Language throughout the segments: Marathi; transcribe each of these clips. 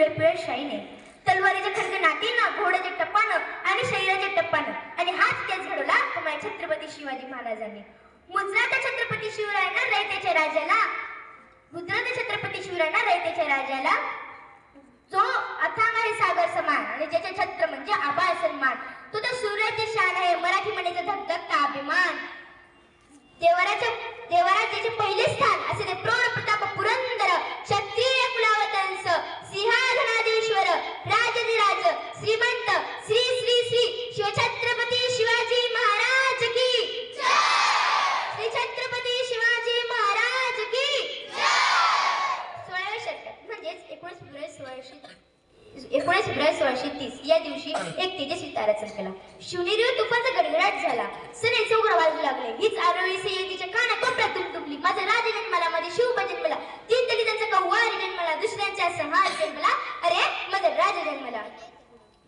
पिळे शाईने, तलवारीच्या खणखणाटीनं, घोड्याच्या टप्पानं आणि शरीराच्या टप्पानं. आणि हाच तेच घडवला तुम्हाला छत्रपती शिवाजी महाराजांनी. मुजरा छत्रपती शिवरायांना रयतेच्या राजाला, मुजरा छत्रपती शिवरायांना रयतेच्या राजाला, जो अथांग आहे सागर समान आणि ज्याचे छत्र म्हणजे आभाळ सन्मान, तो तर सूर्याची शान आहे, मराठी म्हणीचा धगधगता अभिमान. देवरात ज्याचे पहिले स्थान असे ते प्रौढ प्रताप पुरंदर, क्षत्रिय कुलावतंस, सिंहाधनाधीश्वर, राजाधिराज, श्रीमंत श्री श्री श्री शिवछत्रपती शिवाजी महाराज की जय. श्री छत्रपती शिवाजी महाराज की जय. 16व्या शतकात म्हणजेच 19 फेब्रुवारी 1630 या दिवशी एक तेजस्वी तारा चमकला. शिवनेरीवर तुफानचा गडगडाट झाला. सने चौघडा वाजू लागले. हीच आरोळी सय्यदीच्या काना कोपऱ्यात दुमदुमली. माझा राजा जन्मला, माझे शिवबा जन्मला, तीन दलितांचा कव्वार जन्मला, दुसऱ्यांचा संहार जन्मला, अरे माझा राजा जन्मला.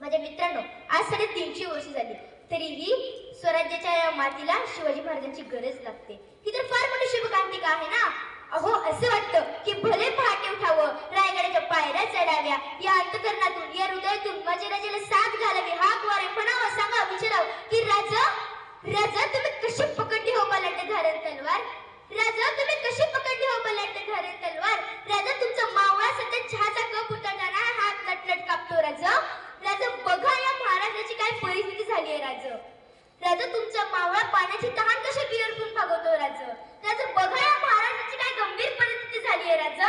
माझ्या मित्रांनो, आज 350 वर्ष झाली तरीही स्वराज्याच्या या मातीला शिवाजी महाराजांची गरज लागते. ही तर फार मोठी शुभकांतिका आहे ना. अहो, असं वाटतं की भले पहाटे उठावं, रायगडाच्या पायऱ्या चढाव्या, या अंतकरणातून, या हृदयातून माझ्या राजाला साथ घालावी, हाक वारे म्हणावं, सांगावं, विचारावं की राजा, राजा तुम्ही कशी पकडली हो बलाढ्य धारण तलवार? राजा तुम्ही कशी पकडली हो बलाढ्य धारण तलवार? राजा तुमचा मावळा सध्या चहाचा कप उतरताना हात नटनट कापतो. राजा, राजा बघा या महाराजाची काय परिस्थिती झाली आहे. राजा, राजा तुमचा मावळा पाण्याची तहान कशी विरपून भागवतो. राजा, राजा बघा या महाराजाची काय गंभीर परिस्थिती झाली आहे. राजा,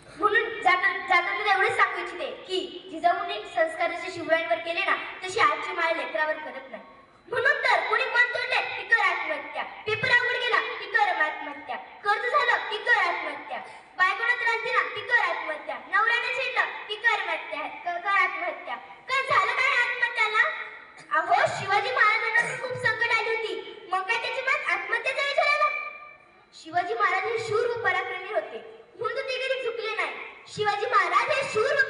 म्हणून जाताना एवढेच सांगू इच्छिते की जिजाऊंनी संस्कार जसे शिवरायांवर केले ना, तशी आजची माय लेकरावर करत नाही. म्हणून तर कोणी मन तोडले की कर आत्महत्या, पेपर अवघड गेला की कर आत्महत्या, कर्ज झालं की कर आत्महत्या, बायकोला त्रास दिला की कर आत्महत्या, नवऱ्याने छेडलं की कर आत्महत्या. काय झालं काय आत्महत्याला? अहो, शिवाजी महाराजांना खूप संकट आली होती, मग काय त्याची मत आत्महत्याचा विचार आला? शिवाजी महाराज हे शूर व पराक्रमी होते, म्हणून ते कधी झुकले नाही. शिवाजी महाराज हे शूर व